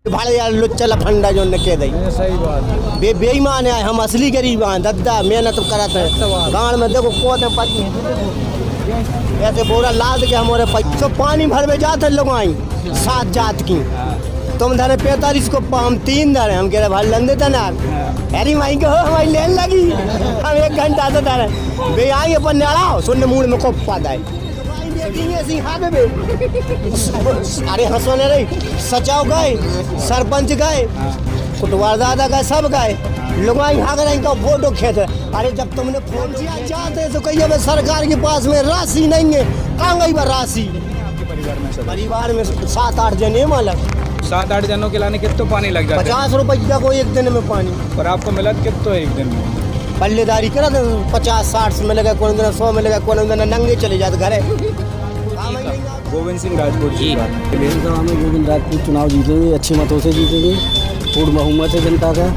भाड़े यार लुच्चा लफंडा जो ने कह दई सही बात बेईमान है। हम असली गरीब हैं, दद्दा मेहनत करते हैं गाँव में। देखो कोत में पति ऐसे बोरा लाद के हमारे पैसों पानी भर में जाते लोग आई 7 जात की। तुम धरे 45 को हम 3 धरे, हम कह रहे भाई लन देते ना अरे माई को हमारी लेन लगी। हम 1 घंटा से धरे बे आई अपन नड़ाओ सुनने मूड में को पादा है। अरे हंसोने रही सचाओ गए, सरपंच गए, कुटवार दादा गए, सब गए लोग भाग रहे इनका फोटो खेत। अरे जब तुमने फोन किया चाहते तो कहिए सरकार के पास में राशि नहीं है, कहाँ गई राशि? परिवार में 7-8 जने मालक 7-8 जनों के लाने कितना पानी लग जाता है? 50 रुपये को 1 दिन में पानी। और आपको मिला कितना 1 दिन में? पल्लेदारी करा 50-60 में लगा, कोई दिन 100 में लगा, कोई दिन नंगे चले जाते घरे। गोविंद सिंह राजपूत जी हमें गोविंद राजपूत चुनाव जीतेंगे, अच्छे मतों से जीतेंगे, पूर्ण बहुमत है जनता का।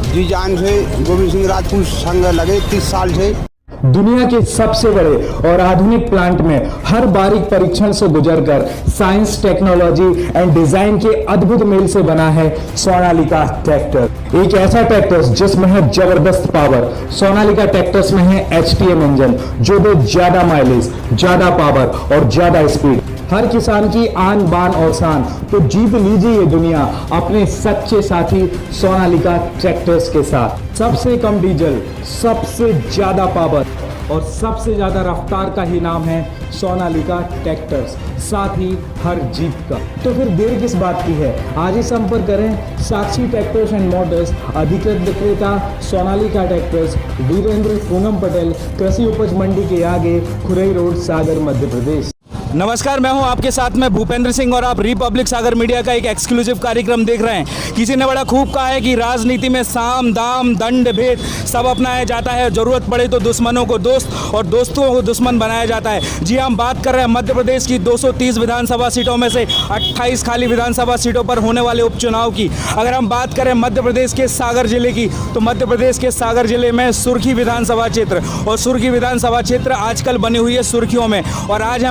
जी जान से गोविंद सिंह राजपूत संग लगे 30 साल से। दुनिया के सबसे बड़े और आधुनिक प्लांट में हर बारीक परीक्षण से गुजरकर साइंस, टेक्नोलॉजी एंड डिजाइन के अद्भुत मेल से बना है सोनालिका ट्रैक्टर। एक ऐसा ट्रैक्टर जिसमें है जबरदस्त पावर। सोनालिका ट्रैक्टर्स में है HTM इंजन जो दे ज्यादा माइलेज, ज्यादा पावर और ज्यादा स्पीड। हर किसान की आन बान और शान। तो जीत लीजिए ये दुनिया अपने सच्चे साथी सोनालिका ट्रैक्टर्स के साथ। सबसे कम डीजल, सबसे ज्यादा पावर और सबसे ज्यादा रफ्तार का ही नाम है सोनालिका ट्रैक्टर्स, साथ ही हर जीत का। तो फिर देर किस बात की है? आज ही संपर्क करें साक्षी ट्रैक्टर्स एंड मोटर्स, अधिकृत विक्रेता सोनालिका ट्रैक्टर्स, वीरेंद्र पूनम पटेल, कृषि उपज मंडी के आगे, खुरई रोड, सागर, मध्य प्रदेश। नमस्कार, मैं हूं आपके साथ में भूपेंद्र सिंह और आप रिपब्लिक सागर मीडिया का एक एक्सक्लूसिव कार्यक्रम देख रहे हैं। किसी ने बड़ा खूब कहा है कि राजनीति में साम दाम दंड भेद सब अपनाया जाता है, जरूरत पड़े तो दुश्मनों को दोस्त और दोस्तों को दुश्मन बनाया जाता है। जी हम बात कर रहे हैं मध्य प्रदेश की 230 विधानसभा सीटों में से 28 खाली विधानसभा सीटों पर होने वाले उपचुनाव की। अगर हम बात करें मध्य प्रदेश के सागर जिले की, तो मध्य प्रदेश के सागर जिले में सुर्खी विधानसभा क्षेत्र, और सुर्खी विधानसभा क्षेत्र आजकल बनी हुई है सुर्खियों में। और आज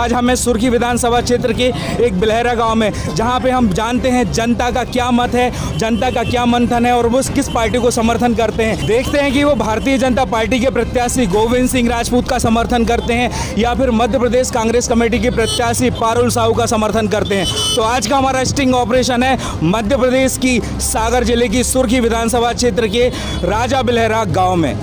हमें सुर्खी विधानसभा क्षेत्र के एक बिलहरा गांव में, जहां पे हम जानते हैं जनता का क्या मत है, जनता का क्या मंथन है और वो किस पार्टी को समर्थन करते हैं। देखते हैं कि वो भारतीय जनता पार्टी के प्रत्याशी गोविंद सिंह राजपूत का समर्थन करते हैं या फिर मध्य प्रदेश कांग्रेस कमेटी के प्रत्याशी पारुल साहू का समर्थन करते हैं। तो आज का हमारा स्टिंग ऑपरेशन है मध्य प्रदेश की सागर जिले की सुर्खी विधानसभा क्षेत्र के राजा बिलहरा गाँव में।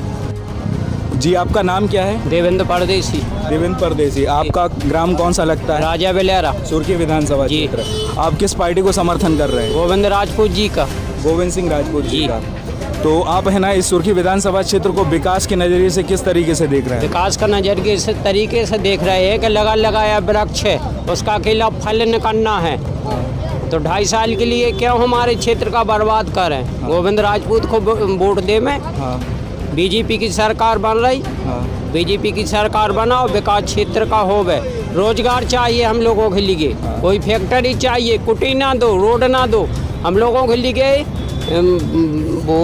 जी आपका नाम क्या है? देवेंद्र परदेसी। देवेंद्र परदेसी। आपका ग्राम कौन सा लगता है? राजा बिलहरा, सुर्खी विधानसभा क्षेत्र। आप किस पार्टी को समर्थन कर रहे हैं? गोविंद राजपूत जी का। गोविंद सिंह राजपूत जी का। तो आप है ना इस सुर्खी विधानसभा क्षेत्र को विकास के नजरिए से किस तरीके से देख रहे हैं? विकास का नजरिए से तरीके से देख रहे हैं कि लगाया वृक्ष है, उसका अकेला फल निकलना है। तो 2.5 साल के लिए क्यों हमारे क्षेत्र का बर्बाद करें? गोविंद राजपूत को वोट दे में। बीजेपी की सरकार बन रही, बीजेपी की सरकार बनाओ, विकास क्षेत्र का होवे। रोजगार चाहिए हम लोगों के लिए, कोई फैक्ट्री चाहिए, कुटी ना दो, रोड ना दो, हम लोगों के लिए वो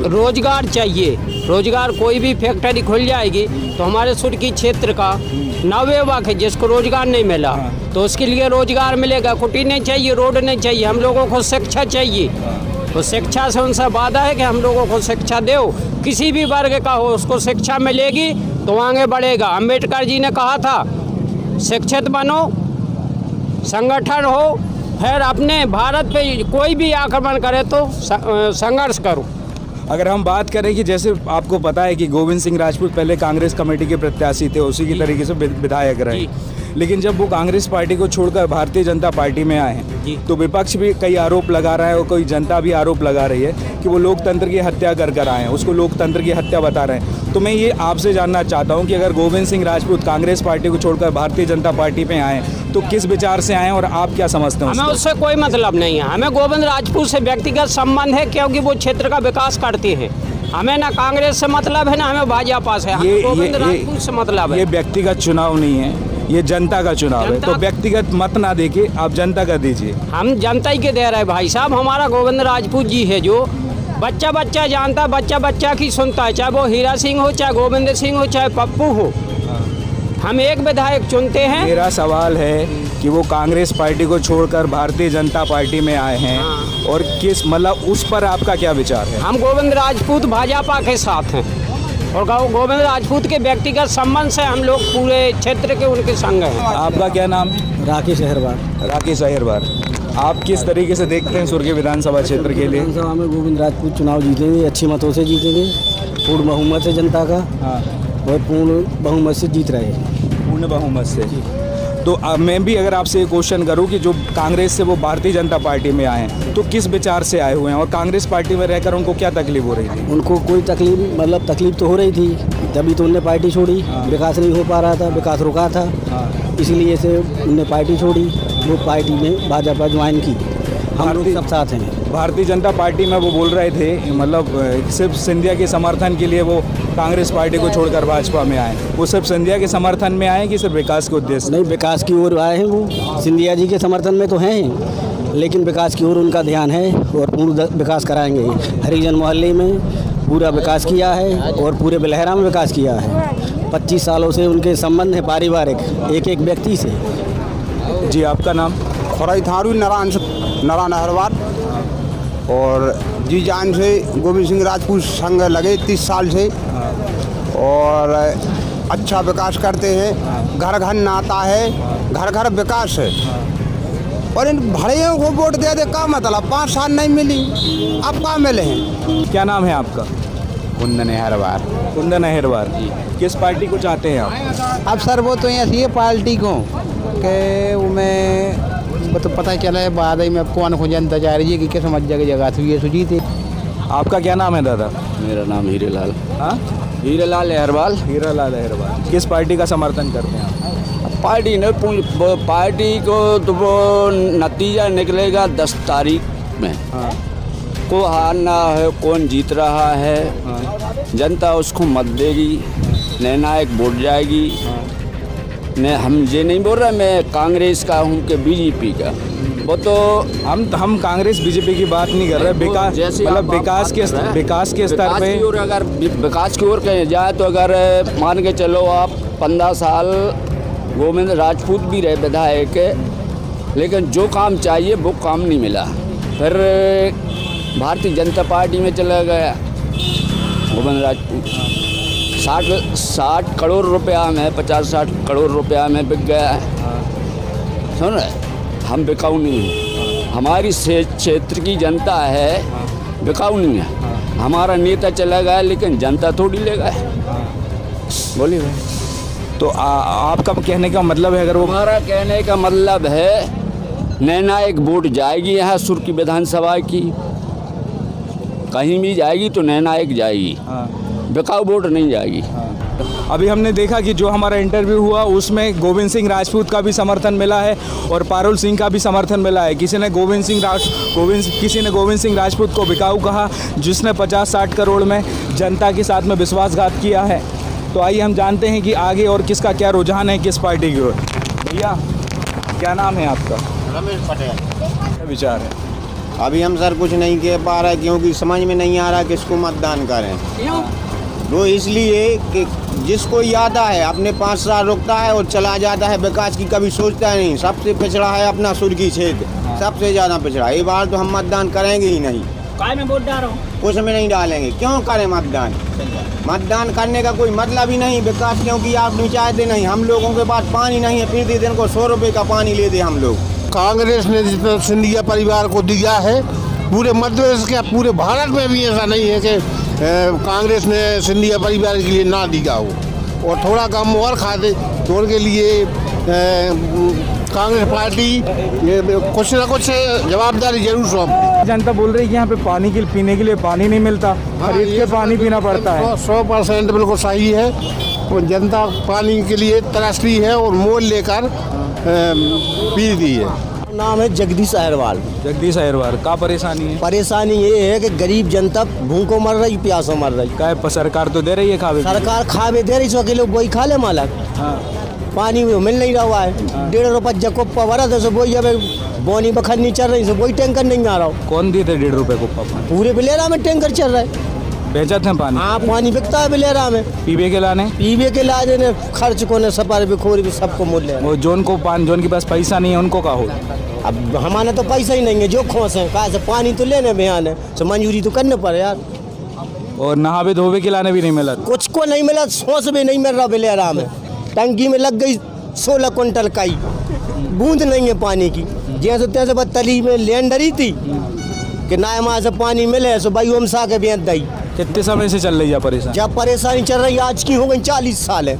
रोजगार चाहिए। रोजगार कोई भी फैक्ट्री खुल जाएगी तो हमारे सुर्खी क्षेत्र का नवयुवक है जिसको रोजगार नहीं मिला तो उसके लिए रोजगार मिलेगा। कुटी नहीं चाहिए, रोड नहीं चाहिए, हम लोगों को शिक्षा चाहिए। तो शिक्षा से उनसे वादा है कि हम लोगों को शिक्षा दो, किसी भी वर्ग का हो उसको शिक्षा मिलेगी तो आगे बढ़ेगा। अम्बेडकर जी ने कहा था शिक्षित बनो, संगठन हो, फिर अपने भारत पे कोई भी आक्रमण करे तो संघर्ष करो। अगर हम बात करें कि जैसे आपको पता है कि गोविंद सिंह राजपूत पहले कांग्रेस कमेटी के प्रत्याशी थे, उसी की तरीके से विधायक रहे, लेकिन जब वो कांग्रेस पार्टी को छोड़कर भारतीय जनता पार्टी में आए हैं तो विपक्ष भी कई आरोप लगा रहा है और कोई जनता भी आरोप लगा रही है कि वो लोकतंत्र की हत्या कर आए हैं, उसको लोकतंत्र की हत्या बता रहे हैं। तो मैं ये आपसे जानना चाहता हूँ कि अगर गोविंद सिंह राजपूत कांग्रेस पार्टी को छोड़कर भारतीय जनता पार्टी में आए तो किस विचार से आए और आप क्या समझते हैं? हमें उससे कोई मतलब नहीं है, हमें गोविंद राजपूत से व्यक्तिगत संबंध है क्योंकि वो क्षेत्र का विकास करते हैं। हमें ना कांग्रेस से मतलब है ना हमें भाजपा से, हमें गोविंद राजपूत से मतलब है। ये व्यक्तिगत चुनाव नहीं है, ये जनता का चुनाव है, तो व्यक्तिगत मत ना देके आप जनता का दीजिए। हम जनता ही के दे रहे हैं भाई साहब। हमारा गोविंद राजपूत जी है जो बच्चा जानता, बच्चा की सुनता है, चाहे वो हीरा सिंह हो, चाहे गोविंद सिंह हो, चाहे पप्पू हो। हम एक विधायक चुनते हैं। मेरा सवाल है कि वो कांग्रेस पार्टी को छोड़कर भारतीय जनता पार्टी में आए हैं और किस मतलब उस पर आपका क्या विचार है? हम गोविंद राजपूत भाजपा के साथ हैं और गोविंद राजपूत के व्यक्तिगत संबंध से हम लोग पूरे क्षेत्र के उनके संग हैं। आपका क्या नाम है? राकेश अहरवाल। राकेश अहिरवार। आप किस तरीके से देखते हैं सुर्गी विधानसभा क्षेत्र के लिए? विधानसभा में गोविंद राजपूत चुनाव जीतेंगे, अच्छी मतों से जीतेंगे, पूर्ण बहुमत से जनता का और पूर्ण बहुमत से जीत रहे हैं। पूर्ण बहुमत से। तो मैं भी अगर आपसे एक क्वेश्चन करूं कि जो कांग्रेस से वो भारतीय जनता पार्टी में आए हैं तो किस विचार से आए हुए हैं और कांग्रेस पार्टी में रहकर उनको क्या तकलीफ हो रही थी? उनको कोई तकलीफ तो हो रही थी, तभी तो उनने पार्टी छोड़ी। विकास नहीं हो पा रहा था, विकास रुका था, इसलिए से उनने पार्टी छोड़ी, वो पार्टी में भाजपा ज्वाइन की। हम लोग सब साथ हैं। भारतीय जनता पार्टी में वो बोल रहे थे मतलब सिर्फ सिंधिया के समर्थन के लिए वो कांग्रेस पार्टी को छोड़कर भाजपा में आए। वो सिर्फ सिंधिया के समर्थन में आए कि सिर्फ विकास के उद्देश्य? नहीं, विकास की ओर आए हैं। वो सिंधिया जी के समर्थन में तो हैं, लेकिन विकास की ओर उनका ध्यान है और पूर्ण विकास कराएंगे। हरिजन मोहल्ले में पूरा विकास किया है और पूरे बिलहरा में विकास किया है। 25 सालों से उनके संबंध है पारिवारिक, एक एक व्यक्ति से। जी, आपका नाम? खुराई थारू नारायण अहरवाल। और जी जान से गोविंद सिंह राजपूत संग लगे 30 साल से और अच्छा विकास करते हैं। घर घर नाता है, घर घर विकास है। और इन भड़ियों को वोट दे दे का मतलब 5 साल नहीं मिली, अब कहाँ मिले हैं? क्या नाम है आपका? कुंदन अहिरवार। कुंदन अहिरवार। किस पार्टी को चाहते हैं आप? अब सर वो तो ऐसी है पार्टी को कि उमें वो तो पता चला है बाद में अब कौन हो जनता जा रही है कि किस मत जगह से ये सुजीत है। आपका क्या नाम है दादा? मेरा नाम हीरेलाल। हाँ, हीरेलाल अहिरवाल। हीरालाल अहिरवार। किस पार्टी का समर्थन करते हैं आप? पार्टी ने पार्टी को तो वो नतीजा निकलेगा 10 तारीख में। हाँ। को हारना है, कौन जीत रहा है, जनता उसको मत देगी, निर्णायक वोट जाएगी। मैं हम ये नहीं बोल रहा मैं कांग्रेस का हूँ कि बीजेपी का, वो तो हम कांग्रेस बीजेपी की बात नहीं कर रहे। विकास मतलब विकास के स्तर पे अगर विकास की ओर कहीं जाए तो अगर मान के चलो आप 15 साल गोविंद राजपूत भी रहे विधायक, लेकिन जो काम चाहिए वो काम नहीं मिला। फिर भारतीय जनता पार्टी में चला गया गोविंद राजपूत। 60 करोड़ रुपया में 50-60 करोड़ रुपया में बिक गया है। सुन रहे, हम बिकाऊ नहीं हैं। हमारी क्षेत्र की जनता है, बिकाऊ नहीं है। हमारा नेता चला गया लेकिन जनता थोड़ी ले गए। बोलिए भाई। तो आपका कहने का मतलब है अगर वो हमारा कहने का मतलब है निर्णायक वोट जाएगी यहाँ सुर्गी विधानसभा की, कहीं भी जाएगी तो निर्णायक जाएगी, बिकाऊ वोट नहीं जाएगी। अभी हमने देखा कि जो हमारा इंटरव्यू हुआ उसमें गोविंद सिंह राजपूत का भी समर्थन मिला है और पारुल सिंह का भी समर्थन मिला है। किसी ने गोविंद सिंह राजपूत को बिकाऊ कहा, जिसने 50-60 करोड़ में जनता के साथ में विश्वासघात किया है। तो आइए हम जानते हैं कि आगे और किसका क्या रुझान है किस पार्टी की ओर। भैया, क्या नाम है आपका? रमेश पटेल। क्या विचार है? अभी हम सर कुछ नहीं कह पा रहे क्योंकि समझ में नहीं आ रहा किसको मतदान करें। वो इसलिए कि जिसको याद है अपने 5 साल रुकता है और चला जाता है, विकास की कभी सोचता नहीं। सबसे पिछड़ा है अपना सुर्गी क्षेत्र, सबसे ज़्यादा पिछड़ा। ये बार तो हम मतदान करेंगे ही नहीं। काय में वोट डालो? कुछ में नहीं डालेंगे। क्यों करें मतदान? मतदान करने का कोई मतलब ही नहीं। विकास क्योंकि आप नहीं चाहते नहीं। हम लोगों के पास पानी नहीं है, फिर दिन को 100 रुपये का पानी ले दे हम लोग। कांग्रेस ने जितना सिंधिया परिवार को दिया है, पूरे मध्य प्रदेश के पूरे भारत में भी ऐसा नहीं है कि कांग्रेस ने सिंधिया परिवार के लिए ना दिया हो। और थोड़ा कम और खाते तो उनके लिए कांग्रेस पार्टी कुछ ना कुछ जवाबदारी जरूर सौंपती। जनता बोल रही है कि यहाँ पे पानी के पीने के लिए पानी नहीं मिलता, खरीद के पानी पीना पड़ता है। 100% बिल्कुल सही है। वो जनता पानी के लिए तरसती है और मोल लेकर पीती है। नाम है जगदीश अहिरवाल। जगदीश अहिरवार। का परेशानी है? परेशानी ये है कि गरीब जनता भूखों मर रही, प्यासों मर रही। क्या सरकार तो दे रही है खावे? सरकार खावे दे रही, 100 किलो वही खा ले मालक। हाँ। पानी मिल नहीं रहा है। 1.5 रुपये जकोप्पा भरा था, वही अब बोनी बखर नहीं चल रही, वही टैंकर नहीं आ रहा। कौन दिए थे 1.5 रुपये को? पूरे बिलेरा में टैंकर चल रहा है। बेचत हैं पानी, हाँ पानी बिकता है बिलेरा में, पीबे के लाने। पीवे के लाजे ने खर्च को ने सपर भी खोर भी सबको मूल्य है। वो जोन के पास पैसा नहीं है उनको का हो। अब हमारे तो पैसा ही नहीं है, जो खोस है कहा से पानी तो लेने बयान है, तो मंजूरी तो करने पड़े यार। और नहावे धोवे के लाने भी नहीं मिला। कुछ को नहीं मिला, सोच भी नहीं मिल रहा बिलेरा में। टंकी में लग गई 16 क्विंटल काई, बूंद नहीं है पानी की। जैसे तैसे बदतली में लेंडरी थी कि ना वहाँ से पानी मिले सो भाई हम सा के बेच दई। कितने समय से चल रही है परेशान? जब परेशानी चल रही है आज की हो गई 40 साल है।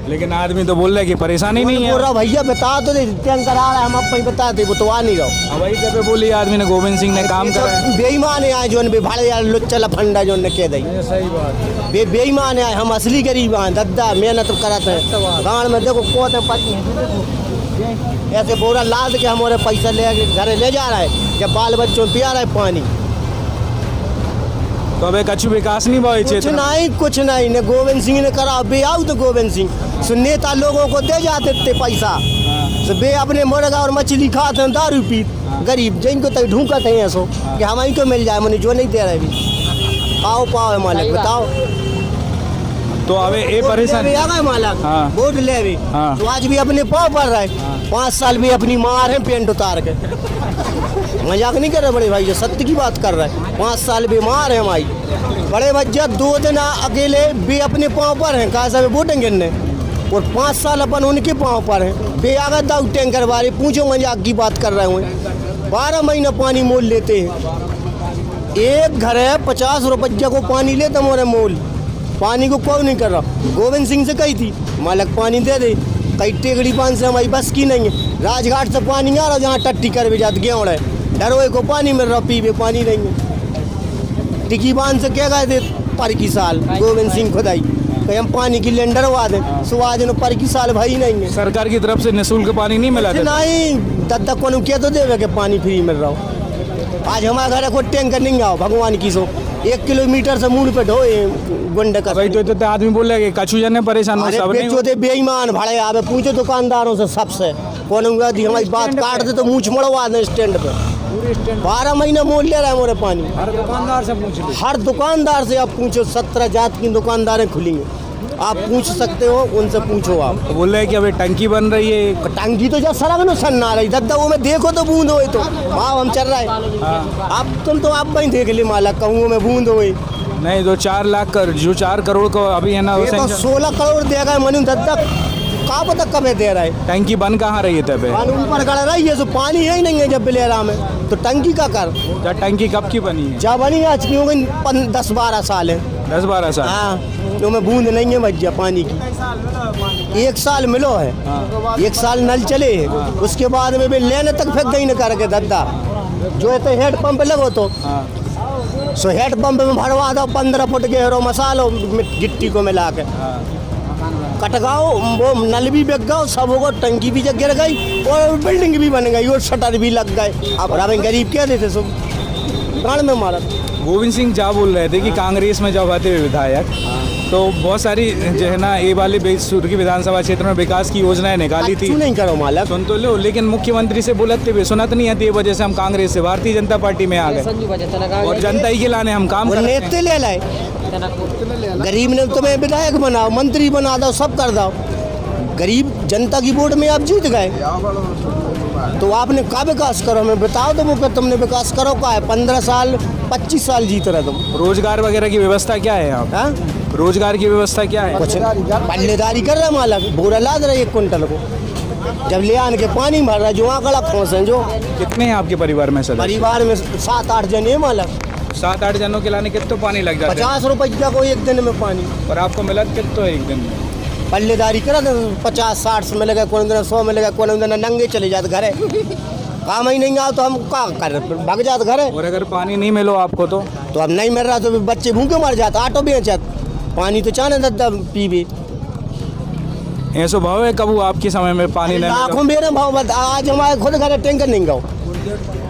लेकिन आदमी तो बोल रहा है कि परेशानी नहीं है। बोल रहा भैया बता तो दे, टैंकर आ रहा है हम अब ही बताते, वो तो आ नहीं रहा। वही पे बोली आदमी ने गोविंद सिंह ने काम करा है। बेईमान है जो भाड़े यार लुच्चा फंडा जो ने कह दी। सही बात। बेईमान है, हम असली गरीब हैं दद्दा, मेहनत करते हैं। गाँव में देखो कोते पत्नी ऐसे बोरा लाद के हमारे पैसा ले घर ले जा रहा है, जब बाल बच्चों पिया रहा है पानी। तो अब कछु विकास नहीं हुआ कुछ नहीं ने गोविंद सिंह ने करा। बे आओ तो गोविंद सिंह सो नेता लोगों को दे जाते थे पैसा, सो बे अपने मुर्गा और मछली खाते हैं, दारू पी। गरीब जिनको तक ढूंढते हैं सो कि हमारी को मिल जाए, मैंने जो नहीं दे रहे भी। आओ पाओ है मालिक बताओ। तो अब ये परेशानी आ गए मालिक, हाँ। वोट ले भी हाँ। तो आज भी अपने पाँव पर रहे। 5 साल भी अपनी मार है पेंट उतार के। मजाक नहीं कर रहे बड़े भाई, जो सत्य की बात कर रहे हैं। 5 साल बीमार है हमारी बड़े भैया, 2 दिन अकेले भी अपने पाँव पर हैं, कहा सब वोटेंगे ने, और 5 साल अपन उनके पाँव पर हैं। बे आ गए दाऊ टैंकर वाले, पूछो मजाक की बात कर रहे हुए। 12 महीना पानी मोल लेते हैं। एक घर है 50 रुपया को पानी लेते मोरे मोल, पानी को कोई नहीं कर रहा। गोविंद सिंह से कही थी मालिक पानी दे दे, कई टेकड़ी पान से हमारी बस की नहीं है। राजघाट से पानी आ रहा, जहाँ टट्टी कर भी जाते गेहूँ है, डरोए को पानी मिल रहा, पीवे पानी नहीं है। टिकी बांध से क्या गए थे पर की साल गोविंद सिंह खुदाई कहीं हम पानी की लेंडर हुआ दें, सुहाज ने पर की साल भाई नहीं है। सरकार की तरफ से निःशुल्क पानी नहीं मिला था? नहीं दद्दा को क्या तो देवे के पानी फ्री मिल रहा हो। आज हमारे घर को टैंकर नहीं आओ भगवान की सो 1 किलोमीटर से मुंह पे ढोए गुंडे का। भाई तो आदमी बोल रहे कछु जने परेशान हो, सब नहीं बेईमान भाड़े आवे, पूछो दुकानदारों से सबसे कौन हमारी बात काट दे तो मुँह मड़वा दे स्टैंड पे। 12 महीना मोल ले रहा है मोरे पानी। हर दुकानदार से पूछ लो, हर दुकानदार से आप पूछो। 17 जात की दुकानदारें खुली हैं, आप पूछ सकते हो, उनसे पूछो। आप तो बोल रहे हैं कि अभी टंकी बन रही है। टंकी तो जब सड़क न सन आ रही दद्दा, वो में देखो तो बूंद होए तो वहाँ हम चल रहा है। आप तुम तो आप वहीं देख ले माला कहूँ में बूंद होए नहीं। तो 4 लाख जो 4 करोड़ को अभी है ना, तो 16 करोड़ देगा मनु दद्दा, कहाँ पता कब दे रहा है। टंकी बन कहाँ रही है तब? ऊपर गड़ रही है, सो पानी है ही नहीं है जब बिलेरा में, तो टंकी का कर। टंकी कब की बनी है? जब बनी आज की हो गई 10-12 साल है। 10-12 साल? हाँ, तो में बूंद नहीं है भैया पानी की। 1 साल मिलो है, 1 साल नल चले है, उसके बाद में भी लेने तक फेंक गई न करके दद्दा। जो है तो हेड पंप लगो तो सो हेड पंप में भरवा दो 15 फुट गहरो मसालो गिट्टी को मिला के कटगाओ, वो नल भी बिक गया, सब होगा, टंकी भी जग गिर गई और बिल्डिंग भी बन गई और शटर भी लग गए। अब गरीब क्या देते सब प्राण में मारा। गोविंद सिंह जा बोल रहे थे कि कांग्रेस में जब आते हुए विधायक तो बहुत सारी जो है ना ये वाली की विधानसभा क्षेत्र में विकास की योजनाएं निकाली थी। नहीं करो मालक, सुन तो लो, लेकिन मुख्यमंत्री से बोलते हुए सुनत नहीं आती, वजह से हम कांग्रेस से भारतीय जनता पार्टी में आ गए और जनता ही के लाने हम काम कर नेते ले लाए। गरीब ने तुम्हें विधायक बनाओ, मंत्री बना दो, सब कर दो। गरीब जनता की वोट में आप जीत गए, तो आपने क्या विकास करो हमें बताओ। तो वो तुमने विकास करो क्या है? 15 साल 25 साल जीत रहे तुम। रोजगार वगैरह की व्यवस्था क्या है यहाँ? रोजगार की व्यवस्था क्या है? कुछ पल्लेदारी कर रहा मालक, बोरा लाद रहा है 1 क्विंटल को, जब ले आने के पानी भर रहा है, जो आंकड़ा खोस है। जो कितने हैं आपके परिवार में सदस्य? परिवार में 7-8 जन है मालक। 7-8 जनों के लाने कितना पानी लग जाता है? 50 रुपया को 1 दिन में पानी। और आपको मिला कितना एक दिन में? पल्लेदारी करा तो 50-60 से मिलेगा, कौन दिन 100 मिलेगा, कौन दिन नंगे चले जाते घर है। काम ही नहीं आओ तो हम क्या कर, भाग जाते घर है। और अगर पानी नहीं मिलो आपको तो अब नहीं मिल रहा तो बच्चे भूखे मर जाते, ऑटो बेचत, पानी तो चाहने दद्दा पीबे। ऐसा भाव है कबू आपके समय में पानी नहीं? लाखों मेरे भाव बता। आज हमारे खुद घर टैंकर नहीं गाओ,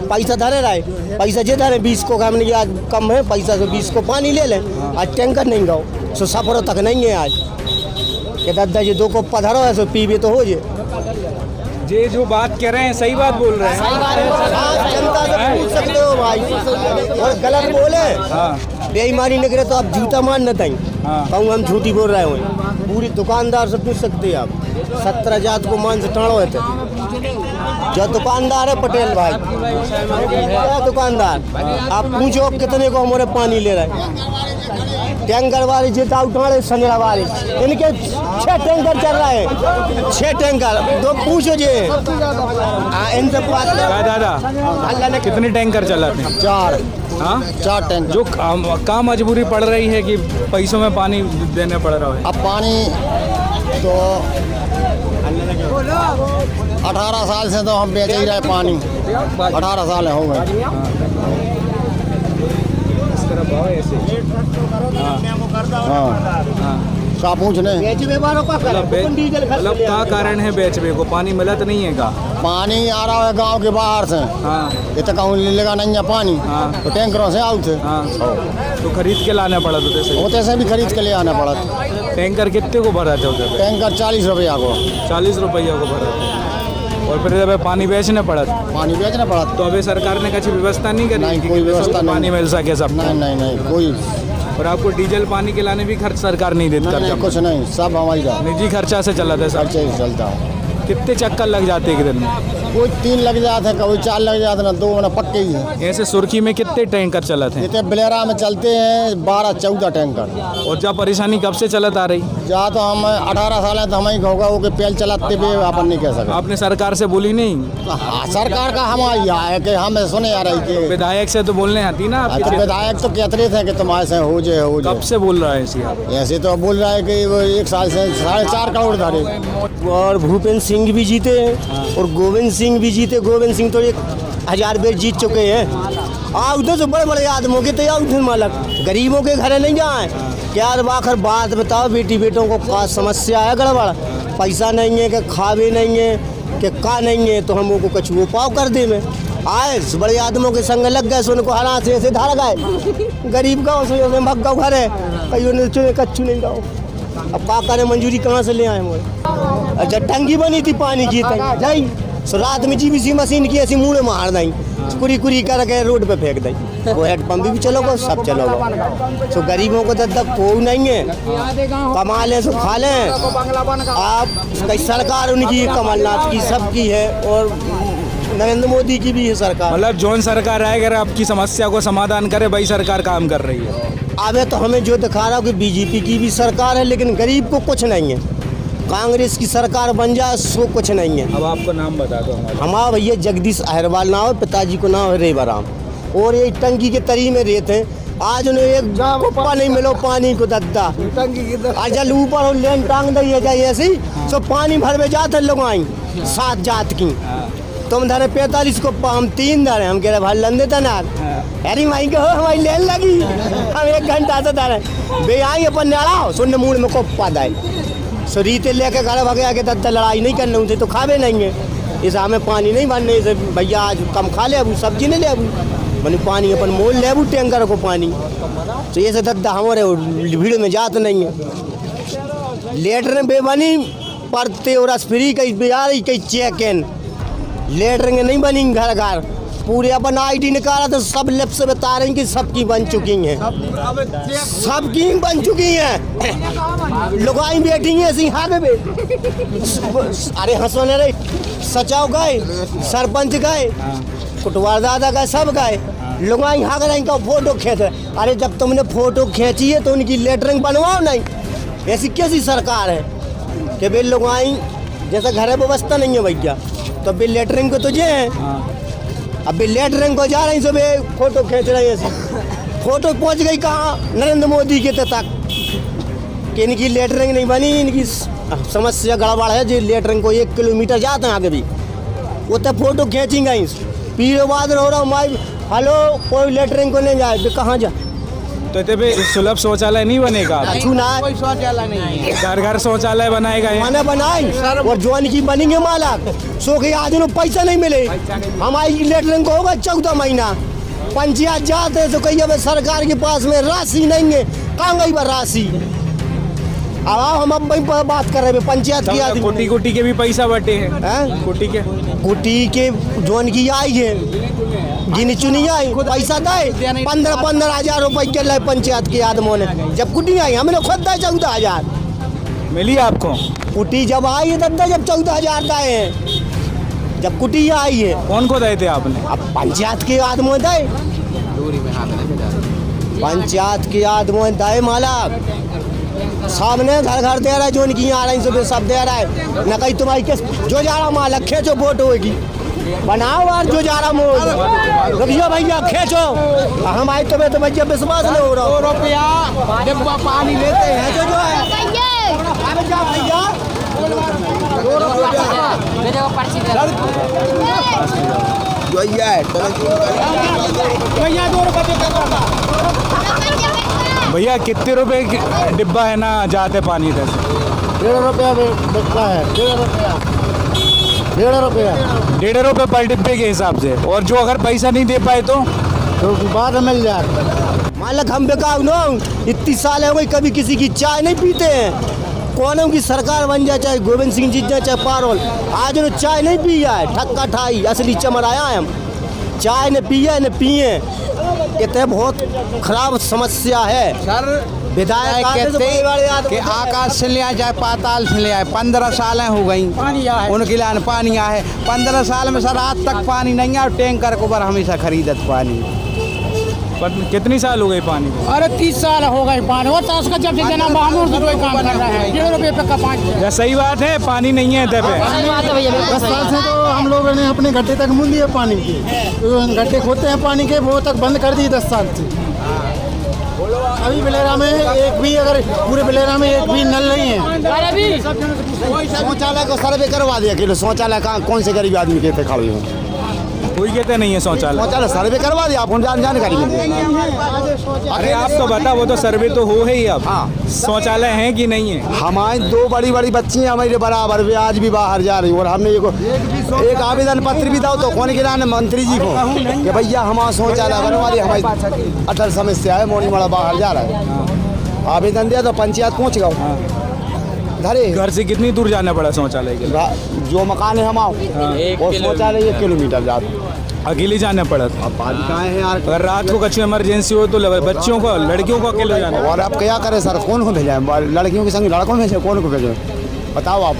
पैसा धरे रहे, पैसा जे धरे 20 को हमने आज कम है पैसा, तो 20 को पानी ले लें। आज टैंकर नहीं गाओ, सो सफरों तक नहीं है आज कि दादा जी 2 कप धरो है सो पीबे तो हो जाए। ये जो बात कह रहे हैं सही बात बोल रहे हैं। जनता से पूछ सकते हो भाई, और गलत बोले बेईमानी नहीं करे तो आप जूता मान न दें। हाँ। कहूँ हम झूठी बोल रहे हो, पूरी दुकानदार से पूछ सकते हैं आप। 17 जात को मान से टाणो है जो दुकानदार है पटेल भाई, क्या दुकानदार, आप पूछो कितने को हमारे पानी ले रहे हैं। टैंकर वाले जितना उठाड़े संजरा वाले इनके 6 टैंकर चल रहे हैं, 6 टैंकर तो पूछो जे इनसे क्या दादा अल्लाह ने कितने टैंकर चलाते हैं? 4 हाँ 4 टैंकर। जो काम मजबूरी पड़ रही है कि पैसों में पानी देने पड़ रहा है। अब पानी तो 18 साल से तो हम बेच ही रहे पानी, 18 साल हो गए। क्या पूछने मतलब क्या कारण है बेचवे को? पानी मिलत नहीं है का? पानी आ रहा है गांव के बाहर से, हाँ ये तो कहूँ लेगा नहीं है पानी, हाँ। तो टैंकरों से आउट है, हाँ तो खरीद के लाना पड़ा तो होते से भी खरीद के ले आना पड़ा। टैंकर कितने को भरा थे उधर? टैंकर 40 रुपया को, 40 रुपया को भरा था और फिर जब पानी बेचने पड़ा था। पानी बेचना पड़ा। तो अभी सरकार ने कुछ व्यवस्था नहीं करी? नहीं, कि कोई व्यवस्था सबको नहीं। पानी मिल सके सब? नहीं कोई और आपको डीजल पानी के लाने भी खर्च सरकार नहीं देती? नहीं, कुछ नहीं, सब हमारी निजी खर्चा से चला था सब? खर्चे से चलता है। कितने चक्कर लग जाते हैं एक दिन में? कोई 3 लग जाते हैं, कभी 4 लग जाते हैं, 2 ना पक्के ही है। ऐसे सुर्खी में कितने टैंकर चलते हैं? इतने बलेरा में चलते हैं 12-14 टैंकर। और जब परेशानी कब से चलत आ रही? जहाँ तो हम 18 साल है तो हम ही होगा वो कि पेल चलाते भी अपन नहीं कह सकते। आपने सरकार से बोली नहीं? हाँ, सरकार का हमारी है कि हमें सुने आ रही कि विधायक से तो बोलने आती ना आपके क्षेत्र? विधायक तो कहते थे कि तुम ऐसे हो जाए हो कब जाए। से बोल रहा है ऐसी आप? ऐसे तो बोल रहा है कि वो 1 साल से 4.5 करोड़ धारे। और भूपेंद्र सिंह भी जीते हैं और गोविंद सिंह भी जीते। गोविंद सिंह तो 1000 बेर जीत चुके हैं। उधर से बड़े बड़े आदमों के तो उधर मालक गरीबों के घर नहीं जाए। क्या आखिर बात बताओ, बेटी बेटों को क्या समस्या है? गड़बड़ पैसा नहीं है कि खावे नहीं है कि का नहीं है, तो हम वो कुछ उपाव कर दे में आए बड़े आदमों के संग लग गए, उनको हरा से ऐसे धार गए। गरीब गाँव से भग गाँव घर है, कहीं कच्चू नहीं गाँव। अब का करे, मंजूरी कहाँ से ले आए हमारे? अच्छा टंकी बनी थी पानी की जाई, सो रात में जीबीसी मशीन की ऐसी मुँह में मार दी, कुरी कुरी करके रोड पे फेंक दी। वो हेड पंप भी चलोगे, सब चलोगे। सो गरीबों को तो कोई नहीं है, कमा लें सो खा लें। आप कई सरकार उनकी कमलनाथ की सबकी है और नरेंद्र मोदी की भी है सरकार। मतलब जौन सरकार आए अगर आपकी समस्या को समाधान करे वही सरकार काम कर रही है। अबे तो हमें जो दिखा रहा हो कि बीजेपी की भी सरकार है लेकिन गरीब को कुछ नहीं है। कांग्रेस की सरकार बन जाए सो कुछ नहीं है। अब आपको नाम बता दो हमारा भैया जगदीश अहरवाल नाम है, पिताजी को नाम है रेवराम, और ये टंकी के तरी में रहते हैं। आज उन्हें एक कुप्पा नहीं मिलो पानी को दद्दा, जल ऊपर लेन टांग दी जाए ऐसी, सो पानी भर में जाते लोग आई 7 जात की। तुम धरे 45 को हम 3 धरे, हम कह रहे भाई लन देता ना अरे माई को हमारी लेन लगी, हम 1 घंटा से धरे बे आई अपन नाड़ा सुनने मूड में कोप्पा दाई। सो रीते लेके घर भगे आके दद्दा लड़ाई नहीं करने उनसे तो खावे नहीं है। इस हमें पानी नहीं बनने से भैया आज कम खा ले, अबू सब्जी नहीं ले, अबू मैंने पानी अपन मोल ले, अबू टैंकर को पानी। तो ये से दद्दा हमारे भीड़ में जात नहीं है। लेटर बेबनी पड़ते और फ्री कहीं बिहार कहीं चेक इन लेटरिंग नहीं बनी घर घर, पूरे अपन आईडी निकाला तो सब लेप से बता रहे हैं कि सबकी बन चुकी हैं, सबकी बन चुकी हैं। लुगाई बैठी हैं ऐसी हाँ बे, अरे हंसोने रे सचाओ गए, सरपंच गए, कुटवार दादा गए, सब गए। लुगाई हाँ कर इनका फोटो खींच रहे। अरे जब तुमने फोटो खींची है तो उनकी लेटरिंग बनवाओ नहीं। ऐसी कैसी सरकार है कि बे लुगाई जैसा घर है व्यवस्था नहीं है भैया, तो बे लेटरिंग को तुझे है। अब लेटरिंग को जा रही सब फोटो खींच रही है। फोटो पहुंच गई कहाँ? नरेंद्र मोदी के तक कि इनकी लेटरिंग नहीं बनी। इनकी समस्या गड़बड़ है जो लेटरिंग को 1 किलोमीटर जाते हैं आगे भी वो तो फोटो खींचेंगे। पीरो बाद हो रहा माई हेलो कोई लेटरिंग को नहीं जाए, कहाँ जा? तो इतने सुलभ शौचालय नहीं बनेगा? कोई शौचालय नहीं है, घर घर शौचालय बनाएगा मैंने बनाई और जो इनकी बनेंगे मालक सो के आज पैसा नहीं मिले। हमारी लेटरिंग को होगा 14 महीना, पंचायत जाते तो कही अब सरकार के पास में राशि नहीं है, कहाँ गई बा राशि? अब आओ हम अब वहीं पर बात कर रहे हैं पंचायत की आदमी कुटी कुटी के भी पैसा बटे हैं हैं? कुटी के कुटी के जोन की आई है गिनी चुनी आई पैसा दे 15,000 रुपए के लिए पंचायत के आदमों ने जब कुटी आई हमने खुद दे 14,000 मिली आपको? कुटी जब आई है तब जब 14,000 दाए हैं जब कुटी आई है। कौन को दिए थे आपने? अब पंचायत के आदमों दे पंचायत के आदमों दे माला सामने घर घर दे रहा है जो इनकी आ रही सुबह सब दे रहा है न कहीं तुम्हारी किस जो जा रहा माला खेचो वोट होगी बनाओ और जो जा रहा मोल रुकियो भैया खेचो हम आए तुम्हें तो भैया विश्वास नहीं हो रहा। 2 रुपया डिब्बा पानी लेते हैं जो जो है अरे जा भैया 2 रुपया भैया 2 रुपये भैया कितने रुपए की डिब्बा है ना जाते पानी इधर से? 1.5 रुपया बिकता है 1.5 रुपया 1.5 रुपया 1.5 रुपए पर डिब्बे के हिसाब से। और जो अगर पैसा नहीं दे पाए तो बाद में मिल जाए। मालक हम बेकार नो इतनी साल हो गई कभी किसी की चाय नहीं पीते हैं कौनों की सरकार बन जाए चाहे गोविंद सिंह जी जाए चाहे पारोल आज उन्होंने चाय नहीं पिया है ठक्का ठाई असली चमर आया है हम चाय ने पिया न पिए ये बहुत खराब समस्या है सर विधायक कहते कि आकाश से ले आए चाहे पाताल से ले आए 15 सालें हो गई उनके लिए पानी आया है 15 साल में सर आज तक पानी नहीं आया और टैंकर को ऊपर हमेशा खरीदत पानी। पर कितनी साल हो गई पानी को? अरे 30 साल हो गए पानी वो तो उसका जब से जना बामूर से कोई काम कर रहा है 1.5 रुपये पे का पानी। या सही बात है पानी नहीं है इधर पे? 10 साल से तो हम लोगों ने अपने घट्टे तक मूल दिए पानी के तो घट्टे खोते हैं पानी के वो तक बंद कर दिए 10 साल से। अभी बिलेरा में एक भी अगर पूरे बिलेरा में एक भी नल नहीं है। शौचालय को सर्वे करवा दिया कि शौचालय कहाँ कौन से गरीब आदमी के थे खड़े हो कोई कहते नहीं है शौचालय। शौचालय सर्वे करवा दिया आप जानकारी मिल जाएगी। अरे आप तो बता वो तो सर्वे तो हो ही अब। हाँ शौचालय है कि नहीं है? हमारी 2 बड़ी बड़ी बच्ची हैं हमारे बराबर वे आज भी बाहर जा रही और हमने एक आवेदन पत्र भी दो तो कौन गिरा मंत्री जी को कि भैया हमारा शौचालय बनवा दिया हमारी अटल समस्या है मोनी मड़ा बाहर जा रहा है आवेदन दिया तो पंचायत पहुँच गया धरे घर से कितनी दूर जाना पड़ा शौचालय के लिए? जो मकान है हम आओ और शौचालय 1 किलोमीटर जाते अकेले जाना पड़ा था। अब पानी कहाँ है यार अगर रात को कुछ इमरजेंसी हो तो बच्चों को लड़कियों को अकेले जाना। और अब क्या करें सर कौन को भेजें लड़कियों के संग लड़कों को भेजें कौन को भेजें बताओ आप।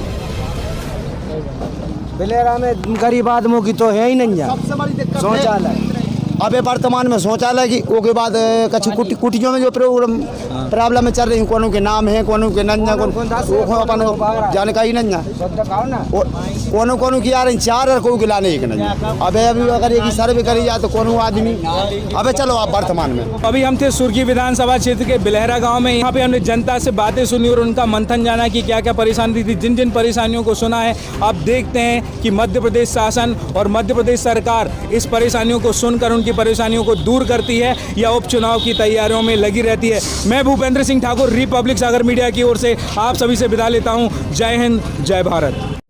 बिलेरा में गरीब आदमियों की तो है ही नहीं है शौचालय। अबे वर्तमान में शौचालय की वो के बाद कछु कुटियों में जो प्रॉब्लम चल रही कोनों के नाम है कोनों के नन्या अपन जानकारी नहीं है कोनों की आ रही 4 और को लाने एक नहीं। अबे अभी अगर एक सर्वे करी जाए तो कोनों आदमी अबे चलो आप वर्तमान में। अभी हम थे सुर्खी विधानसभा क्षेत्र के बिलहरा गांव में। यहाँ पे हमने जनता से बातें सुनी और उनका मंथन जाना कि क्या क्या परेशानी थी। जिन जिन परेशानियों को सुना है आप देखते हैं कि मध्य प्रदेश शासन और मध्य प्रदेश सरकार इस परेशानियों को सुनकर उनकी परेशानियों को दूर करती है या उपचुनाव की तैयारियों में लगी रहती है। मैं भूपेंद्र सिंह ठाकुर रिपब्लिक सागर मीडिया की ओर से आप सभी से विदा लेता हूँ। जय हिंद जय भारत।